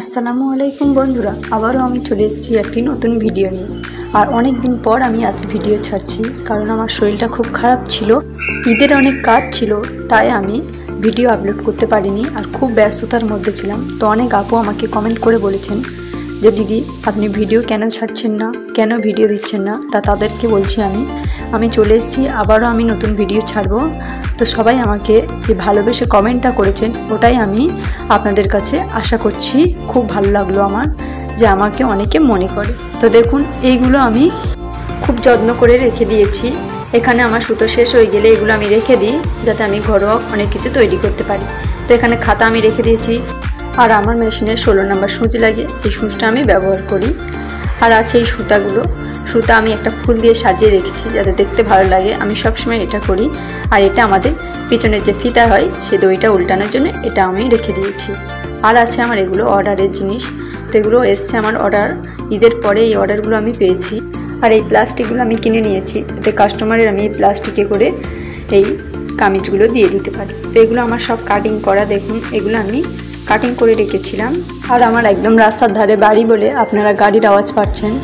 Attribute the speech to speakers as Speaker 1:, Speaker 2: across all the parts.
Speaker 1: আসসালামু আলাইকুম বন্ধুরা, আবারও আমি চলে এসেছি একটি নতুন ভিডিও নিয়ে। আর অনেক দিন পর আমি আজ ভিডিও ছাড়ছি, কারণ আমার শরীরটা খুব খারাপ ছিল, ঈদের অনেক কাজ ছিল, তাই আমি ভিডিও আপলোড করতে পারিনি আর খুব ব্যস্ততার মধ্যে ছিলাম। তো অনেক আপু আমাকে কমেন্ট করে বলেছেন যে দিদি আপনি ভিডিও কেন ছাড়ছেন না, কেন ভিডিও দিচ্ছেন না। তাদেরকে বলছি আমি চলে এসেছি, আবারও আমি নতুন ভিডিও ছাড়বো। তো সবাই আমাকে যে ভালোবেসে কমেন্টটা করেছেন ওটাই আমি আপনাদের কাছে আশা করছি। খুব ভালো লাগলো আমার যে আমাকে অনেকে মনে করে। তো দেখুন এইগুলো আমি খুব যত্ন করে রেখে দিয়েছি। এখানে আমার সুতো শেষ হয়ে গেলে এগুলো আমি রেখে দিই, যাতে আমি ঘরোয়া অনেক কিছু তৈরি করতে পারি। তো এখানে খাতা আমি রেখে দিয়েছি, আর আমার মেশিনে 16 নম্বর সূচ লাগে, এই সূচটা আমি ব্যবহার করি। আর আছে এই সুতা আমি একটা ফুল দিয়ে সাজিয়ে রেখেছি যাতে দেখতে ভালো লাগে, আমি সবসময় এটা করি। আর এটা আমাদের পিছনের যে ফিতা হয় সে দড়িটা উল্টানোর জন্য এটা আমি রেখে দিয়েছি। আর আছে আমার এগুলো অর্ডারের জিনিস, তো এগুলো এসছে আমার অর্ডার, ঈদের পরে এই অর্ডারগুলো আমি পেয়েছি। আর এই প্লাস্টিকগুলো আমি কিনে নিয়েছি, এতে কাস্টমারের আমি এই প্লাস্টিকে করে এই কামিজগুলো দিয়ে দিতে পারি। তো এগুলো আমার সব কাটিং করা, দেখুন এগুলো আমি কাটিং করে রেখেছিলাম। আর আমার একদম রাস্তার ধারে বাড়ি বলে আপনারা গাড়ির আওয়াজ পাচ্ছেন।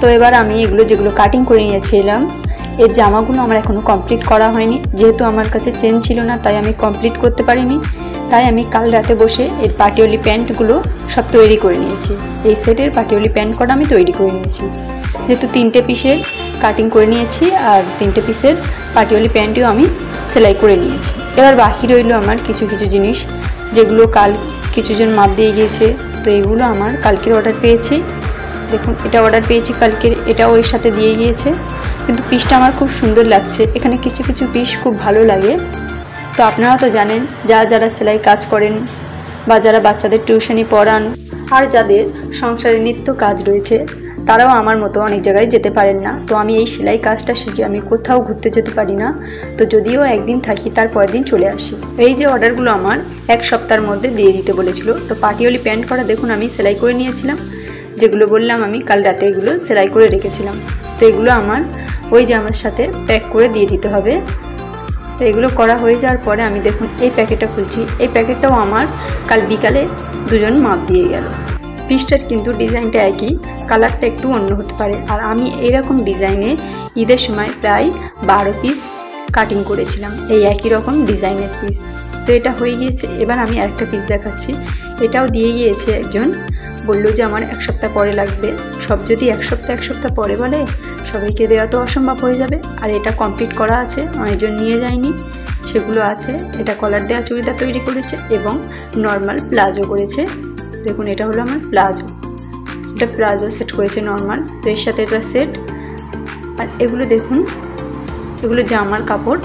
Speaker 1: তো এবার আমি এগুলো যেগুলো কাটিং করে নিয়েছিলাম, এর জামাগুলো আমার এখনও কমপ্লিট করা হয়নি, যেহেতু আমার কাছে চেন ছিল না তাই আমি কমপ্লিট করতে পারিনি। তাই আমি কাল রাতে বসে এর পাটিওলি প্যান্টগুলো সব তৈরি করে নিয়েছি। এই সেটের পাটিওলি প্যান্ট করা আমি তৈরি করে নিয়েছি, যেহেতু 3টে পিসের কাটিং করে নিয়েছি আর 3টে পিসের পাটিওলি প্যান্টও আমি সেলাই করে নিয়েছি। এবার বাকি রইল আমার কিছু জিনিস, যেগুলো কাল কিছুজন মাপ দিয়ে গিয়েছে। তো এগুলো আমার কালকের অর্ডার পেয়েছি, দেখুন এটা অর্ডার পেয়েছি কালকের, এটাও এর সাথে দিয়ে গিয়েছে। কিন্তু পিসটা আমার খুব সুন্দর লাগছে, এখানে কিছু পিস খুব ভালো লাগে। তো আপনারা তো জানেন যারা সেলাই কাজ করেন বা যারা বাচ্চাদের টিউশনি পড়ান আর যাদের সংসারে নিত্য কাজ রয়েছে, তারাও আমার মতো অনেক জায়গায় যেতে পারেন না। তো আমি এই সেলাই কাজটা শিখে আমি কোথাও ঘুরতে যেতে পারি না, তো যদিও একদিন থাকি তার পরের দিন চলে আসি। এই যে অর্ডারগুলো আমার 1 সপ্তাহের মধ্যে দিয়ে দিতে বলেছিল। তো পাটিওলি প্যান্ট করা দেখুন আমি সেলাই করে নিয়েছিলাম, যেগুলো বললাম আমি কাল রাতে এগুলো সেলাই করে রেখেছিলাম। তো এগুলো আমার ওই জামার সাথে প্যাক করে দিয়ে দিতে হবে। তো এগুলো করা হয়ে যাওয়ার পরে আমি দেখুন এই প্যাকেটটা খুলছি, এই প্যাকেটটাও আমার কাল বিকালে দুজন মাপ দিয়ে গেল। পিসটার কিন্তু ডিজাইনটা একই, কালারটা একটু অন্য হতে পারে। আর আমি এরকম ডিজাইনে ঈদের সময় প্রায় 12 পিস কাটিং করেছিলাম, এই একই রকম ডিজাইনের পিস। তো এটা হয়ে গিয়েছে, এবার আমি আরেকটা পিস দেখাচ্ছি, এটাও দিয়ে গিয়েছে একজন, বললো যে আমার 1 সপ্তাহ পরে লাগবে। সব যদি এক সপ্তাহ পরে বলে সবাইকে দেওয়া তো অসম্ভব হয়ে যাবে। আর এটা কমপ্লিট করা আছে, অনেকজন নিয়ে যায়নি, সেগুলো আছে। এটা কলার দেওয়া চুড়িদার তৈরি করেছে এবং নর্মাল প্লাজো করেছে। দেখুন এটা হলো আমার প্লাজো, এটা প্লাজো সেট করেছে নর্মাল, তো এর সাথে এটা সেট। আর এগুলো দেখুন এগুলো জামার কাপড়,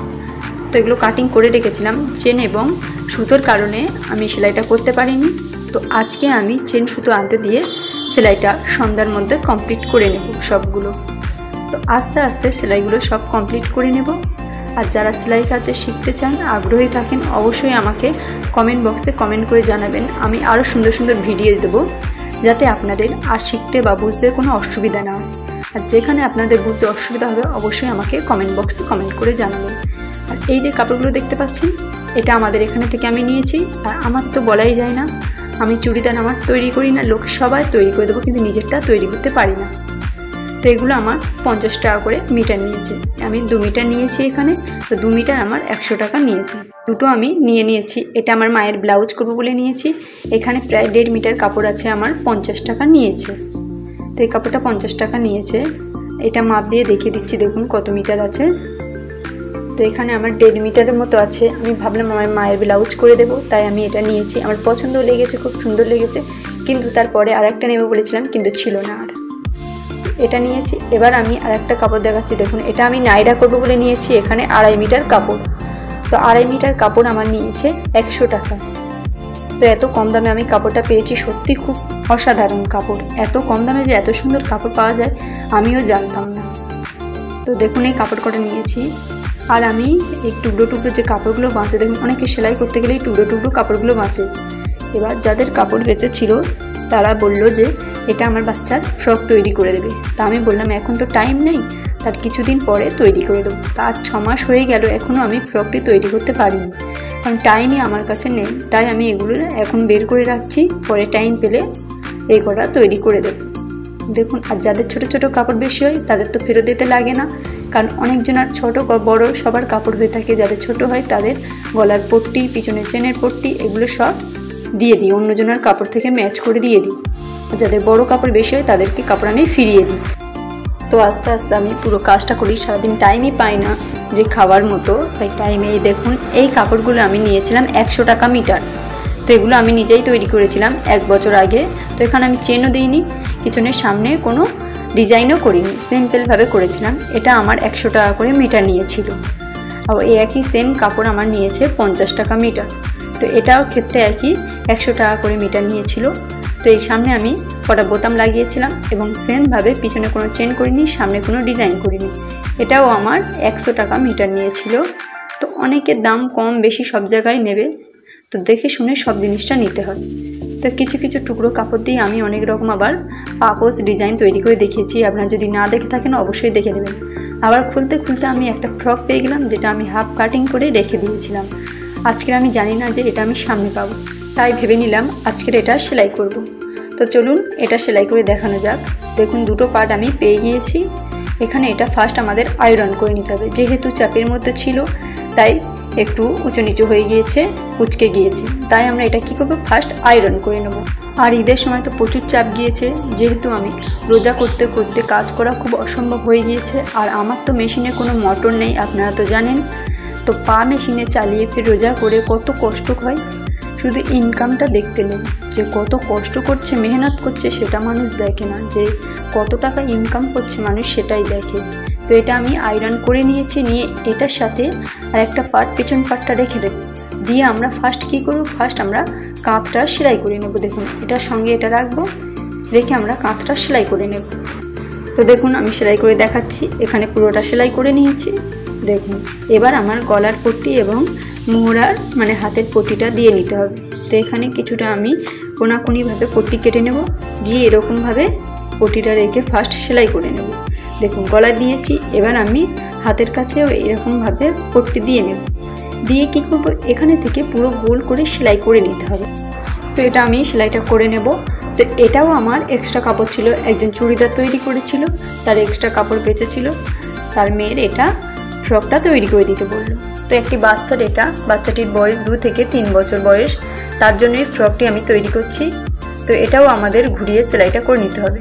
Speaker 1: তো এগুলো কাটিং করে রেখেছিলাম, চেন এবং সুতোর কারণে আমি সেলাইটা করতে পারিনি। তো আজকে আমি চেন সুতো আনতে দিয়ে সেলাইটা সন্ধ্যার মধ্যে কমপ্লিট করে নেব সবগুলো। তো আস্তে আস্তে সেলাইগুলো সব কমপ্লিট করে নেব। আর যারা সেলাই কাজে শিখতে চান, আগ্রহী থাকেন, অবশ্যই আমাকে কমেন্ট বক্সে কমেন্ট করে জানাবেন, আমি আরও সুন্দর ভিডিও দেবো, যাতে আপনাদের আর শিখতে বা বুঝতে কোনো অসুবিধা না হয়। আর যেখানে আপনাদের বুঝতে অসুবিধা হবে অবশ্যই আমাকে কমেন্ট বক্সে কমেন্ট করে জানাবেন। আর এই যে কাপড়গুলো দেখতে পাচ্ছেন, এটা আমাদের এখানে থেকে আমি নিয়েছি। আর আমার তো বলাই যায় না, আমি চুড়িদার আমার তৈরি করি না, লোক সবাই তৈরি করে দেবো, কিন্তু নিজেরটা তৈরি করতে পারি না। তো এগুলো আমার 50 টাকা করে মিটার নিয়েছে, আমি 2 মিটার নিয়েছি এখানে। তো 2 মিটার আমার 100 টাকা নিয়েছে, দুটো আমি নিয়েছি। এটা আমার মায়ের ব্লাউজ করবো বলে নিয়েছি। এখানে প্রায় 1.5 মিটার কাপড় আছে, আমার 50 টাকা নিয়েছে। তো এই কাপড়টা 50 টাকা নিয়েছে, এটা মাপ দিয়ে দেখিয়ে দিচ্ছি, দেখুন কত মিটার আছে। তো এখানে আমার 1.5 মিটারের মতো আছে। আমি ভাবলাম আমার মায়ের ব্লাউজ করে দেবো, তাই আমি এটা নিয়েছি। আমার পছন্দও লেগেছে, খুব সুন্দর লেগেছে, কিন্তু তারপরে আরেকটা নেবো বলেছিলাম কিন্তু ছিল না, আর এটা নিয়েছি। এবার আমি আরেকটা কাপড় দেখাচ্ছি, দেখুন এটা আমি নাইরা করবো বলে নিয়েছি। এখানে 2.5 মিটার কাপড়, তো 2.5 মিটার কাপড় আমার নিয়েছে 100 টাকা। তো এত কম দামে আমি কাপড়টা পেয়েছি, সত্যি খুব অসাধারণ কাপড়। এত কম দামে যে এত সুন্দর কাপড় পাওয়া যায় আমিও জানতাম না। তো দেখুন এই কাপড় কটা নিয়েছি। আর আমি এই টুকরো যে কাপড়গুলো বাঁচে, দেখুন অনেকে সেলাই করতে গেলে এই টুকরো কাপড়গুলো বাঁচে। এবার যাদের কাপড় বেঁচেছিল তারা বললো যে এটা আমার বাচ্চার ফ্রক তৈরি করে দেবে। তা আমি বললাম এখন তো টাইম নেই, তার কিছুদিন পরে তৈরি করে দেবো। তার 6 মাস হয়ে গেল, এখনও আমি ফ্রকটি তৈরি করতে পারিনি। কারণ টাইমই আমার কাছে নেই, তাই আমি এগুলো এখন বের করে রাখছি, পরে টাইম পেলে এই কটা তৈরি করে দেব। দেখুন, আর যাদের ছোট ছোট কাপড় বেশি হয় তাদের তো ফেরত দিতে লাগে না, কারণ অনেকজনের ছোট বড় সবার কাপড় হয়ে থাকে। যাদের ছোট হয় তাদের গলার পট্টি, পিছনের চেনের পট্টি এগুলো সব দিয়ে দিই, অন্যজনের কাপড় থেকে ম্যাচ করে দিয়ে দিই। আর যাদের বড় কাপড় বেশি হয় তাদেরকে কাপড় আমি ফিরিয়ে দিই। তো আস্তে আস্তে আমি পুরো কাজটা করি, সারাদিন টাইমই পাই না যে খাওয়ার মতো, তাই টাইমে দেখুন এই কাপড়গুলো আমি নিয়েছিলাম 100 টাকা মিটার। তো এগুলো আমি নিজেই তৈরি করেছিলাম 1 বছর আগে। তো এখানে আমি চেনও দিইনি, পিছনের সামনে কোনো ডিজাইনও করিনি, সিম্পলভাবে করেছিলাম। এটা আমার 100 টাকা করে মিটার নিয়েছিল। আর এই একই সেম কাপড় আমার নিয়েছে 50 টাকা মিটার। তো এটাও ক্ষেত্রে একই 100 টাকা করে মিটার নিয়েছিল। তো এই সামনে আমি কটা বোতাম লাগিয়েছিলাম এবং সেমভাবে পিছনে কোনো চেন করিনি, সামনে কোনো ডিজাইন করিনি। এটাও আমার 100 টাকা মিটার নিয়েছিল। তো অনেকের দাম কম বেশি সব জায়গায় নেবে, তো দেখে শুনে সব জিনিসটা নিতে হয়। তো কিছু কিছু টুকরো কাপড় দিয়ে আমি অনেক রকম আবার পাপোশ ডিজাইন তৈরি করে দেখিয়েছি। আপনারা যদি না দেখে থাকেন অবশ্যই দেখে নেবেন। আবার খুলতে খুলতে আমি একটা ফ্রক পেয়ে গেলাম, যেটা আমি হাফ কাটিং করে রেখে দিয়েছিলাম। আজকের আমি জানি না যে এটা আমি সামনে পাবো, তাই ভেবে নিলাম আজকের এটা সেলাই করব। তো চলুন এটা সেলাই করে দেখানো যাক। দেখুন, দুটো পার্ট আমি পেয়ে গিয়েছি। এখানে এটা ফার্স্ট আমাদের আয়রন করে নিতে হবে, যেহেতু চাপের মধ্যে ছিল তাই একটু উঁচু নিচু হয়ে গিয়েছে, কুচকে গিয়েছে, তাই আমরা এটা কী করবো, ফার্স্ট আয়রন করে নেব। আর ঈদের সময় তো প্রচুর চাপ গিয়েছে, যেহেতু আমি রোজা করতে করতে কাজ করা খুব অসম্ভব হয়ে গিয়েছে। আর আমার তো মেশিনে কোনো মোটর নেই, আপনারা তো জানেন। তো পা মেশিনে চালিয়ে ফের রোজা করে কত কষ্ট হয়, শুধু ইনকামটা দেখতে নেই যে কত কষ্ট করছে, মেহনত করছে, সেটা মানুষ দেখে না। যে কত টাকা ইনকাম করছে মানুষ সেটাই দেখে। তো এটা আমি আয়রন করে নিয়েছি, নিয়ে এটার সাথে আর একটা পার্ট পেছন পার্টটা রেখে দেব। দিয়ে আমরা ফার্স্ট কী করব, ফার্স্ট আমরা কাঁধটা সেলাই করে নেব। দেখুন, এটার সঙ্গে এটা রাখবো, রেখে আমরা কাঁধটা সেলাই করে নেব। তো দেখুন আমি সেলাই করে দেখাচ্ছি। এখানে পুরোটা সেলাই করে নিয়েছি। দেখুন, এবার আমার গলার পট্টি এবং মোহরার মানে হাতের পট্টিটা দিয়ে নিতে হবে। তো এখানে কিছুটা আমি কোনাকুনিভাবে পট্টি কেটে নেব, দিয়ে এরকমভাবে পট্টিটা রেখে ফার্স্ট সেলাই করে নেব। দেখুন, গলা দিয়েছি, এবার আমি হাতের কাছেও এরকমভাবে পট্টি দিয়ে নেব। দিয়ে কী করব, এখানে থেকে পুরো গোল করে সেলাই করে নিতে হবে। তো এটা আমি সেলাইটা করে নেব। তো এটাও আমার এক্সট্রা কাপড় ছিল, একজন চুড়িদার তৈরি করেছিল, তার এক্সট্রা কাপড় বেঁচেছিল, তার মেয়ের এটা ফ্রকটা তৈরি করে দিতে বললো। তো একটি বাচ্চার, এটা বাচ্চাটির বয়স 2 থেকে 3 বছর বয়স, তার জন্য এই ফ্রকটি আমি তৈরি করছি। তো এটাও আমাদের ঘুরিয়ে সেলাইটা করে নিতে হবে।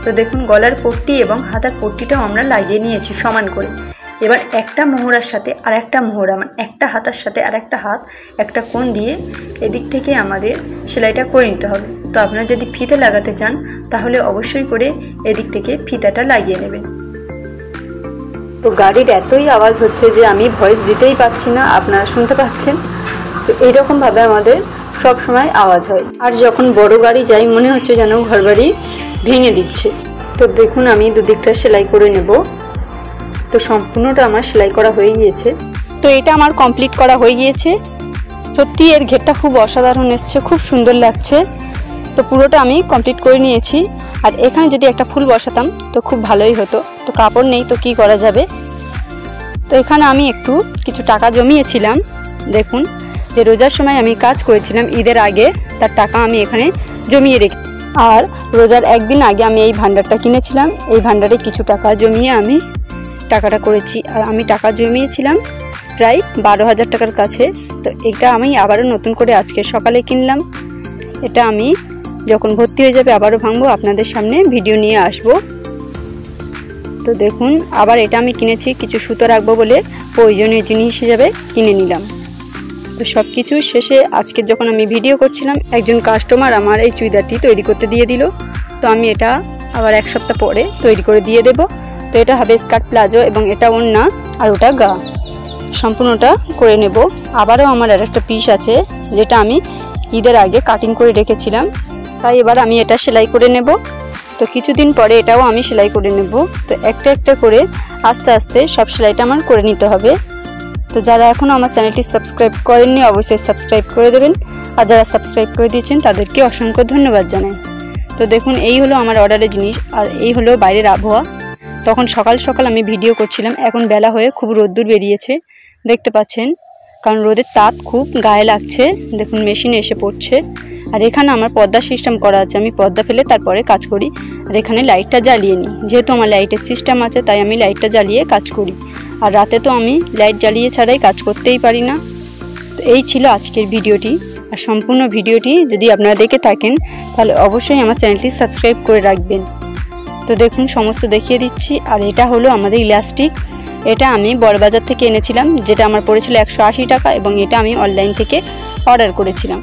Speaker 1: তো দেখুন, গলার পট্টি এবং হাতার পট্টিটাও আমরা লাগিয়ে নিয়েছি সমান করে। এবার একটা মোহরার সাথে আর একটা মোহরা, মানে একটা হাতার সাথে আর একটা হাত একটা কোণ দিয়ে এদিক থেকে আমাদের সেলাইটা করে নিতে হবে। তো আপনারা যদি ফিতে লাগাতে চান তাহলে অবশ্যই করে এদিক থেকে ফিতাটা লাগিয়ে নেবেন। তো গাড়ির এতই আওয়াজ হচ্ছে যে আমি ভয়েস দিতেই পাচ্ছি না, আপনারা শুনতে পাচ্ছেন। তো এইরকমভাবে আমাদের সব সময় আওয়াজ হয়। আর যখন বড় গাড়ি যাই মনে হচ্ছে যেন ঘরবাড়ি ভেঙে দিচ্ছে। তো দেখুন, আমি দুদিকটা সেলাই করে নেব। তো সম্পূর্ণটা আমার সেলাই করা হয়ে গিয়েছে। তো এটা আমার কমপ্লিট করা হয়ে গিয়েছে। সত্যি এর ঘেরটা খুব অসাধারণ এসছে, খুব সুন্দর লাগছে। তো পুরোটা আমি কমপ্লিট করে নিয়েছি। আর এখানে যদি একটা ফুল বসাতাম তো খুব ভালোই হতো। তো কাপড় নেই, তো কি করা যাবে। তো এখানে আমি একটু কিছু টাকা জমিয়েছিলাম। দেখুন, যে রোজার সময় আমি কাজ করেছিলাম ঈদের আগে, তার টাকা আমি এখানে জমিয়ে রেখে, আর রোজার একদিন আগে আমি এই ভান্ডারটা কিনেছিলাম। এই ভান্ডারে কিছু টাকা জমিয়ে আমি টাকাটা করেছি। আর আমি টাকা জমিয়েছিলাম প্রায় 12,000 টাকার কাছে। তো এটা আমি আবারও নতুন করে আজকে সকালে কিনলাম। এটা আমি যখন ভর্তি হয়ে যাবে আবারও ভাঙবো, আপনাদের সামনে ভিডিও নিয়ে আসব। তো দেখুন, আবার এটা আমি কিনেছি কিছু সুতো রাখবো বলে, প্রয়োজনীয় জিনিস হিসেবে কিনে নিলাম। তো সব কিছু শেষে আজকে যখন আমি ভিডিও করছিলাম, একজন কাস্টমার আমার এই চুড়িদারটি তৈরি করতে দিয়ে দিল। তো আমি এটা আবার 1 সপ্তাহ পরে তৈরি করে দিয়ে দেব। তো এটা হবে স্কার্ট প্লাজো এবং এটা ওড়না আর ওটা গা, সম্পূর্ণটা করে নেব। আবারও আমার আর একটা পিস আছে যেটা আমি ঈদের আগে কাটিং করে রেখেছিলাম, তাই এবার আমি এটা সেলাই করে নেব। তো কিছুদিন পরে এটাও আমি সেলাই করে নেব। তো একটা একটা করে আস্তে আস্তে সব সেলাইটা আমার করে নিতে হবে। তো যারা এখনও আমার চ্যানেলটি সাবস্ক্রাইব করেননি অবশ্যই সাবস্ক্রাইব করে দেবেন, আর যারা সাবস্ক্রাইব করে দিয়েছেন তাদেরকে অসংখ্য ধন্যবাদ জানাই। তো দেখুন, এই হলো আমার অর্ডারের জিনিস, আর এই হলো বাইরের আবহাওয়া। তখন সকাল সকাল আমি ভিডিও করছিলাম, এখন বেলা হয়ে খুব রোদ্দুর বেরিয়েছে, দেখতে পাচ্ছেন। কারণ রোদের তাপ খুব গায়ে লাগছে। দেখুন মেশিনে এসে পড়ছে। আর এখানে আমার পর্দা সিস্টেম করা আছে, আমি পর্দা ফেলে তারপরে কাজ করি। আর এখানে লাইটটা জ্বালিয়ে নিই, যেহেতু আমার লাইটের সিস্টেম আছে তাই আমি লাইটটা জ্বালিয়ে কাজ করি। আর রাতে তো আমি লাইট জ্বালিয়ে ছাড়াই কাজ করতেই পারি না। তো এই ছিল আজকের ভিডিওটি। আর সম্পূর্ণ ভিডিওটি যদি আপনারা দেখে থাকেন তাহলে অবশ্যই আমার চ্যানেলটি সাবস্ক্রাইব করে রাখবেন। তো দেখুন সমস্ত দেখিয়ে দিচ্ছি। আর এটা হলো আমাদের ইলাস্টিক, এটা আমি বড়বাজার থেকে এনেছিলাম, যেটা আমার পড়েছিল 180 টাকা এবং এটা আমি অনলাইন থেকে অর্ডার করেছিলাম।